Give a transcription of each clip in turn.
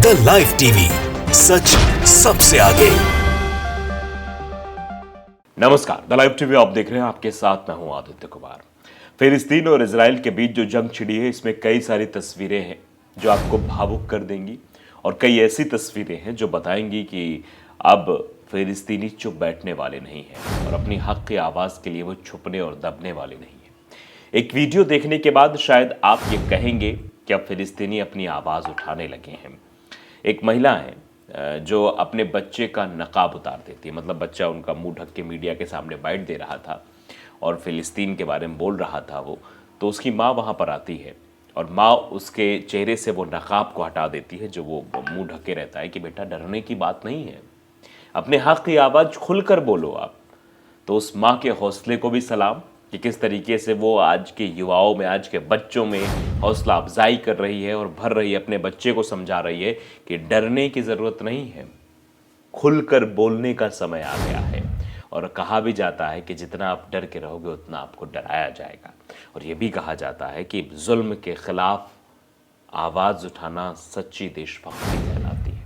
The live TV, सच सबसे आगे। नमस्कार, द लाइव टीवी आप देख रहे हैं। आपके साथ मैं हूं आदित्य कुमार। फिलिस्तीन और इजराइल के बीच जो जंग छिड़ी है, इसमें कई सारी तस्वीरें हैं जो आपको भावुक कर देंगी और कई ऐसी तस्वीरें हैं जो बताएंगी कि अब फिलिस्तीनी चुप बैठने वाले नहीं हैं और अपनी हक की आवाज़ के लिए वो छुपने और दबने वाले नहीं हैं। एक वीडियो देखने के बाद शायद आप ये कहेंगे कि अब फिलिस्तीनी अपनी आवाज़ उठाने लगे हैं। एक महिला है जो अपने बच्चे का नकाब उतार देती है, मतलब बच्चा उनका मुंह ढक के मीडिया के सामने बाइट दे रहा था और फिलिस्तीन के बारे में बोल रहा था वो, तो उसकी माँ वहाँ पर आती है और माँ उसके चेहरे से वो नकाब को हटा देती है जो वो मुंह ढके रहता है कि बेटा डरने की बात नहीं है, अपने हक की आवाज़ खुलकर बोलो आप। तो उस माँ के हौसले को भी सलाम कि किस तरीके से वो आज के युवाओं में, आज के बच्चों में हौसला अफजाई कर रही है और भर रही है, अपने बच्चे को समझा रही है कि डरने की ज़रूरत नहीं है, खुलकर बोलने का समय आ गया है। और कहा भी जाता है कि जितना आप डर के रहोगे उतना आपको डराया जाएगा। और ये भी कहा जाता है कि जुल्म के खिलाफ आवाज़ उठाना सच्ची देशभक्ति कहलाती है।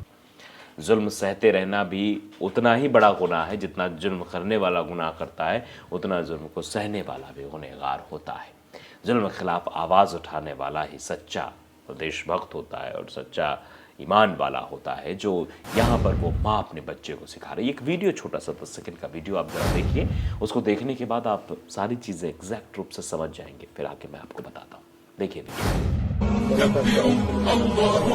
जुल्म सहते रहना भी उतना ही बड़ा गुनाह है जितना जुल्म करने वाला गुनाह करता है, उतना जुल्म को सहने वाला भी गुनहगार होता है। जुल्म के खिलाफ आवाज़ उठाने वाला ही सच्चा देशभक्त होता है और सच्चा ईमान वाला होता है, जो यहाँ पर वो माँ अपने बच्चे को सिखा रही है। एक वीडियो, छोटा सा 10 सेकंड का वीडियो आप जरा देखिए। उसको देखने के बाद आप सारी चीज़ें एग्जैक्ट रूप से समझ जाएंगे, फिर आके मैं आपको बताता हूँ। देखिए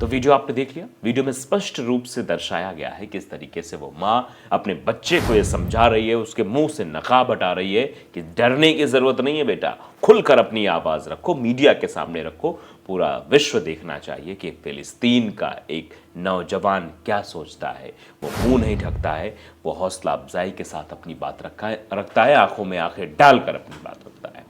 तो वीडियो आपने देख लिया। वीडियो में स्पष्ट रूप से दर्शाया गया है किस तरीके से वो माँ अपने बच्चे को ये समझा रही है, उसके मुंह से नकाब हटा रही है कि डरने की जरूरत नहीं है बेटा, खुलकर अपनी आवाज रखो, मीडिया के सामने रखो। पूरा विश्व देखना चाहिए कि फिलिस्तीन का एक नौजवान क्या सोचता है। वो मुंह नहीं ढकता है, वो हौसला अफजाई के साथ अपनी बात रखता है, आंखों में आंखें डालकर अपनी बात रखता है।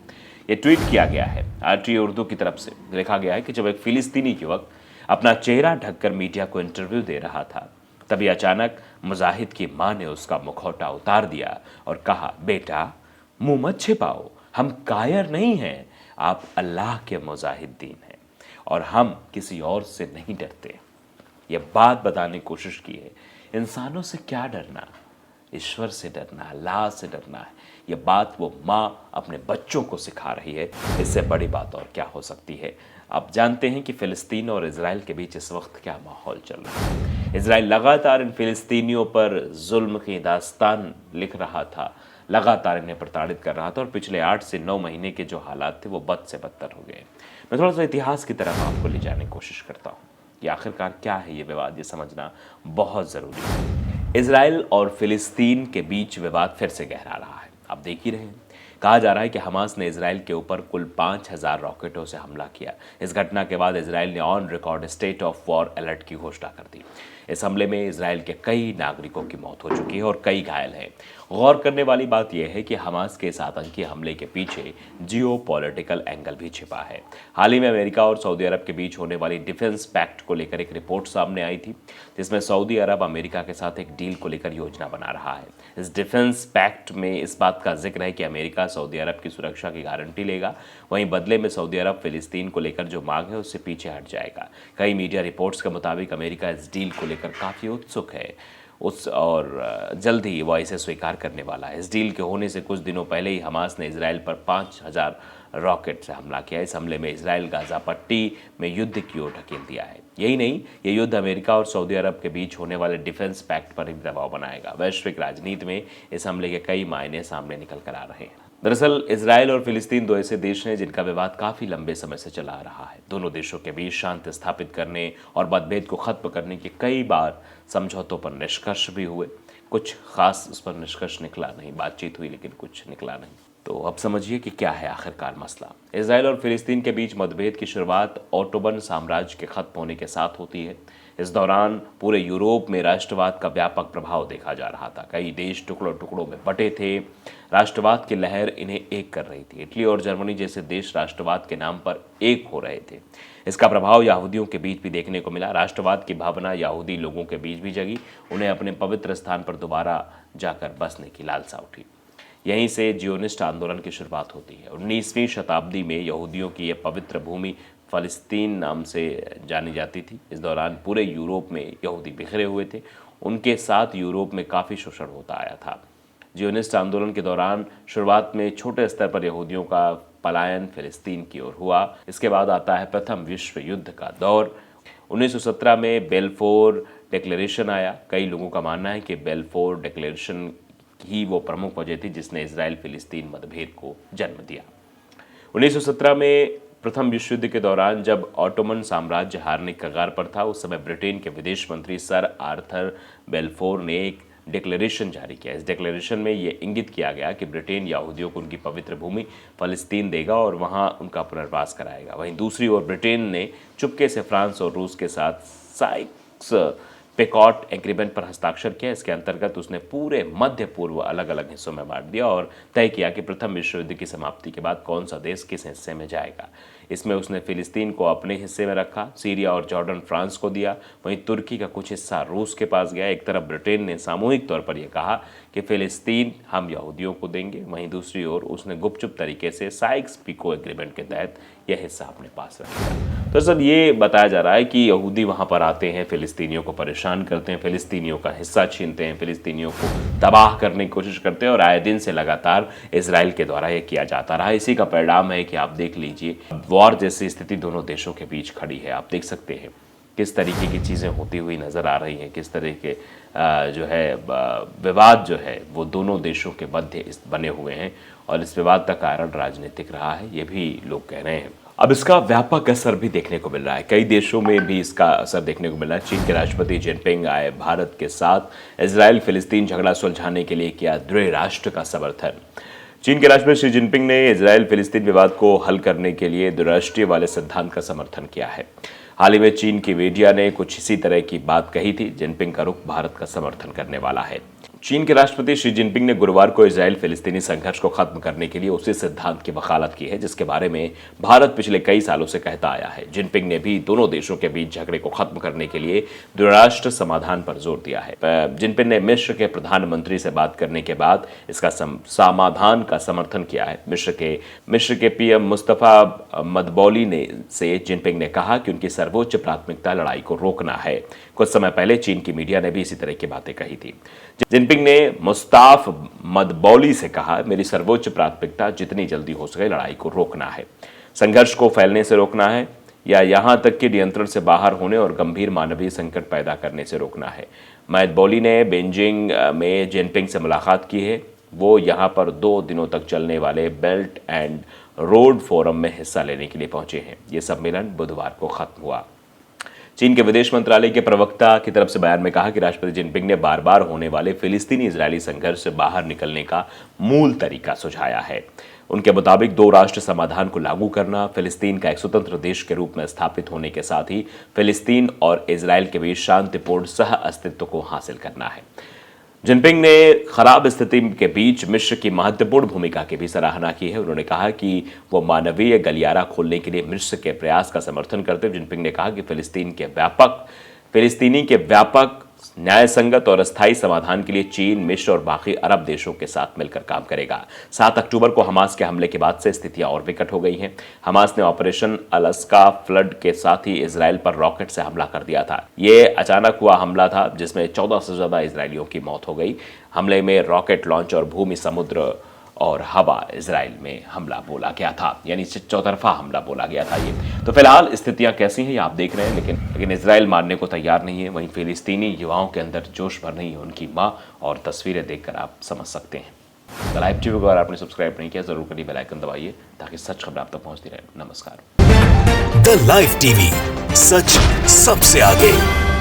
ये ट्वीट किया गया है RT उर्दू की तरफ से। लिखा गया है कि जब एक फिलिस्तीनी युवक अपना चेहरा ढककर मीडिया को इंटरव्यू दे रहा था, तभी अचानक मुजाहिद की मां ने उसका मुखौटा उतार दिया और कहा, बेटा मुंह मत छिपाओ, हम कायर नहीं हैं, आप अल्लाह के मुजाहिदीन हैं और हम किसी और से नहीं डरते। ये बात बताने की कोशिश की है, इंसानों से क्या डरना, ईश्वर से डरना, अल्लाह से डरना है। ये बात वो माँ अपने बच्चों को सिखा रही है। इससे बड़ी बात और क्या हो सकती है। आप जानते हैं कि फ़िलिस्तीन और इजराइल के बीच इस वक्त क्या माहौल चल रहा है। इजराइल लगातार इन फ़िलिस्तीनियों पर जुल्म की दास्तान लिख रहा था, लगातार इन्हें प्रताड़ित कर रहा था और पिछले 8 से 9 महीने के जो हालात थे वो बद से बदतर हो गए। मैं थोड़ा सा इतिहास की तरफ आपको ले जाने की कोशिश करता हूँ कि आखिरकार क्या है ये विवाद, ये समझना बहुत ज़रूरी है। इजराइल और फिलिस्तीन के बीच विवाद फिर से गहरा रहा है। आप देख ही रहे हैं, कहा जा रहा है कि हमास ने इजराइल के ऊपर कुल 5000 रॉकेटों से हमला किया। इस घटना के बाद इजराइल ने on record state of war alert की घोषणा कर दी। इस हमले में इजराइल के कई नागरिकों की मौत हो चुकी है और कई घायल हैं। गौर करने वाली बात यह है कि हमास के इस आतंकी हमले के पीछे जियोपॉलिटिकल एंगल भी छिपा है। हाल ही में अमेरिका और सऊदी अरब के बीच होने वाली डिफेंस पैक्ट को लेकर एक रिपोर्ट सामने आई थी, जिसमें सऊदी अरब अमेरिका के साथ एक डील को लेकर योजना बना रहा है। इस डिफेंस पैक्ट में इस बात का जिक्र है कि अमेरिका सऊदी अरब की सुरक्षा की गारंटी लेगा, वहीं बदले में सऊदी अरब फिलिस्तीन को लेकर जो मांग है उससे पीछे हट जाएगा। कई मीडिया रिपोर्ट्स के मुताबिक अमेरिका इस डील को लेकर काफ़ी उत्सुक है और जल्द ही वह इसे स्वीकार करने वाला है। इस डील के होने से कुछ दिनों पहले ही हमास ने इजराइल पर 5000 रॉकेट से हमला किया। इस हमले में इजराइल गाजा पट्टी में युद्ध की ओर ढकेल दिया है। यही नहीं, ये युद्ध अमेरिका और सऊदी अरब के बीच होने वाले डिफेंस पैक्ट पर भी दबाव बनाएगा। वैश्विक राजनीति में इस हमले के कई मायने सामने निकल कर आ रहे हैं। दरअसल इजराइल और फिलिस्तीन दो ऐसे देश हैं जिनका विवाद काफ़ी लंबे समय से चला आ रहा है। दोनों देशों के बीच शांति स्थापित करने और मतभेद को खत्म करने के कई बार समझौतों पर निष्कर्ष भी हुए। कुछ खास उस पर निष्कर्ष निकला नहीं, बातचीत हुई लेकिन कुछ निकला नहीं। तो अब समझिए कि क्या है आखिरकार मसला। इजराइल और फिलिस्तीन के बीच मतभेद की शुरुआत ओटोमन साम्राज्य के खत्म होने के साथ होती है। इस दौरान पूरे यूरोप में राष्ट्रवाद का व्यापक प्रभाव देखा जा रहा था। कई देश टुकड़ों टुकड़ों में बटे थे। राष्ट्रवाद की लहर इन्हें एक कर रही थी। इटली और जर्मनी जैसे देश राष्ट्रवाद के नाम पर एक हो रहे थे। इसका प्रभाव यहूदियों के बीच भी देखने को मिला। राष्ट्रवाद की भावना यहूदी लोगों के बीच भी जगी। उन्हें अपने पवित्र स्थान पर दोबारा जाकर बसने की लालसा उठी। यहीं से जियोनिस्ट आंदोलन की शुरुआत होती है। 19वीं शताब्दी में यहूदियों की यह पवित्र भूमि फ़लस्तीन नाम से जानी जाती थी। इस दौरान पूरे यूरोप में यहूदी बिखरे हुए थे। उनके साथ यूरोप में काफ़ी शोषण होता आया था। जियोनिस्ट आंदोलन के दौरान शुरुआत में छोटे स्तर पर यहूदियों का पलायन फ़लस्तीन की ओर हुआ। इसके बाद आता है प्रथम विश्व युद्ध का दौर। 1917 में बेल्फोर डिक्लेरेशन आया। कई लोगों का मानना है कि बेल्फोर डिक्लेरेशन ही वो प्रमुख वजह थी जिसने इजराइल फ़िलिस्तीन मतभेद को जन्म दिया। 1917 में प्रथम विश्व युद्ध के दौरान जब ऑटोमन साम्राज्य हारने के कगार पर था, उस समय ब्रिटेन के विदेश मंत्री सर आर्थर बेल्फोर ने एक डिक्लेरेशन जारी किया। इस डिक्लेरेशन में ये इंगित किया गया कि ब्रिटेन यहूदियों को उनकी पवित्र भूमि फ़लस्तीन देगा और वहाँ उनका पुनर्वास कराएगा। वहीं दूसरी ओर ब्रिटेन ने चुपके से फ्रांस और रूस के साथ साइक्स पेकॉट एग्रीमेंट पर हस्ताक्षर किया। इसके अंतर्गत उसने पूरे मध्य पूर्व अलग अलग हिस्सों में बांट दिया और तय किया कि प्रथम विश्व युद्ध की समाप्ति के बाद कौन सा देश किस हिस्से में जाएगा। इसमें उसने फ़िलिस्तीन को अपने हिस्से में रखा, सीरिया और जॉर्डन फ्रांस को दिया, वहीं तुर्की का कुछ हिस्सा रूस के पास गया। एक तरफ ब्रिटेन ने सामूहिक तौर पर यह कहा कि फ़िलिस्तीन हम यहूदियों को देंगे, वहीं दूसरी ओर उसने गुपचुप तरीके से साइक्स पिको एग्रीमेंट के तहत यह हिस्सा अपने पास रख लिया। तो सब ये बताया जा रहा है कि यहूदी वहाँ पर आते हैं, फ़िलिस्तीनियों को परेशान करते हैं, फ़िलिस्तीनियों का हिस्सा छीनते हैं, फ़िलिस्तीनियों को तबाह करने की कोशिश करते हैं और आए दिन से लगातार इजराइल के द्वारा ये किया जाता रहा। इसी का परिणाम है कि आप देख लीजिए वॉर जैसी स्थिति दोनों देशों के बीच खड़ी है। आप देख सकते हैं किस तरीके की चीज़ें होती हुई नज़र आ रही हैं, किस तरह के जो है विवाद जो है वो दोनों देशों के मध्य बने हुए हैं और इस विवाद का कारण राजनीतिक रहा है, ये भी लोग कह रहे हैं। अब इसका व्यापक असर भी देखने को मिल रहा है, कई देशों में भी इसका असर देखने को मिल रहा है। चीन के राष्ट्रपति जिनपिंग आए भारत के साथ इजराइल फ़िलिस्तीन झगड़ा सुलझाने के लिए किया दृढ़ राष्ट्र का समर्थन। चीन के राष्ट्रपति शी जिनपिंग ने इजराइल फ़िलिस्तीन विवाद को हल करने के लिए द्विराष्ट्रीय वाले सिद्धांत का समर्थन किया है। हाल ही में चीन की मीडिया ने कुछ इसी तरह की बात कही थी। जिनपिंग का रुख भारत का समर्थन करने वाला है। चीन के राष्ट्रपति शी जिनपिंग ने गुरुवार को इजराइल फ़िलिस्तीनी संघर्ष को खत्म करने के लिए उसी सिद्धांत की वकालत की है जिसके बारे में भारत पिछले कई सालों से कहता आया है। जिनपिंग ने भी दोनों देशों के बीच झगड़े को खत्म करने के लिए द्विराष्ट्र समाधान पर जोर दिया है। जिनपिंग ने मिस्र के प्रधानमंत्री से बात करने के बाद इसका समाधान का समर्थन किया है। मिस्र के पीएम मुस्तफा मदबौली ने से जिनपिंग ने कहा कि उनकी सर्वोच्च प्राथमिकता लड़ाई को रोकना है। कुछ समय पहले चीन की मीडिया ने भी इसी तरह की बातें कही थी। जिनपिंग ने मुस्ताफ मदबौली से कहा, मेरी सर्वोच्च प्राथमिकता जितनी जल्दी हो सके लड़ाई को रोकना है, संघर्ष को फैलने से रोकना है या यहां तक कि नियंत्रण से बाहर होने और गंभीर मानवीय संकट पैदा करने से रोकना है। मदबौली ने बीजिंग में जिनपिंग से मुलाकात की है। वो यहां पर 2 दिनों तक चलने वाले बेल्ट एंड रोड फोरम में हिस्सा लेने के लिए पहुंचे हैं। ये सम्मेलन बुधवार को खत्म हुआ। चीन के विदेश मंत्रालय के प्रवक्ता की तरफ से बयान में कहा कि राष्ट्रपति जिनपिंग ने बार बार होने वाले फिलिस्तीनी इजरायली संघर्ष से बाहर निकलने का मूल तरीका सुझाया है। उनके मुताबिक 2 राष्ट्र समाधान को लागू करना, फिलिस्तीन का एक स्वतंत्र देश के रूप में स्थापित होने के साथ ही फिलिस्तीन और इजरायल के बीच शांतिपूर्ण सह अस्तित्व को हासिल करना है। जिनपिंग ने खराब स्थिति के बीच मिस्र की महत्वपूर्ण भूमिका की भी सराहना की है। उन्होंने कहा कि वो मानवीय गलियारा खोलने के लिए मिस्र के प्रयास का समर्थन करते हुए जिनपिंग ने कहा कि फिलिस्तीनी के व्यापक न्यायसंगत और अस्थायी समाधान के लिए चीन, मिस्र और बाकी अरब देशों के साथ मिलकर काम करेगा। 7 अक्टूबर को हमास के हमले के बाद से स्थितियां और विकट हो गई हैं। हमास ने ऑपरेशन अलास्का फ्लड के साथ ही इजराइल पर रॉकेट से हमला कर दिया था। ये अचानक हुआ हमला था जिसमें 14 से ज़्यादा इजरायलियों की मौत हो गई। हमले में रॉकेट लॉन्च और भूमि, समुद्र और हवा इजराइल में हमला बोला गया था, यानी चौतरफा हमला बोला गया था ये। तो फिलहाल स्थितियां कैसी हैं ये आप देख रहे हैं, लेकिन इजराइल मानने को तैयार नहीं है। वहीं फिलिस्तीनी युवाओं के अंदर जोश भर रही है उनकी माँ, और तस्वीरें देखकर आप समझ सकते हैं। द लाइव टीवी को अगर आपने सब्सक्राइब नहीं किया जरूर करिए, बेल आइकन दबाइए ताकि सच खबर आप तक पहुंचती रहे। नमस्कार। द लाइव टीवी, सच सबसे आगे।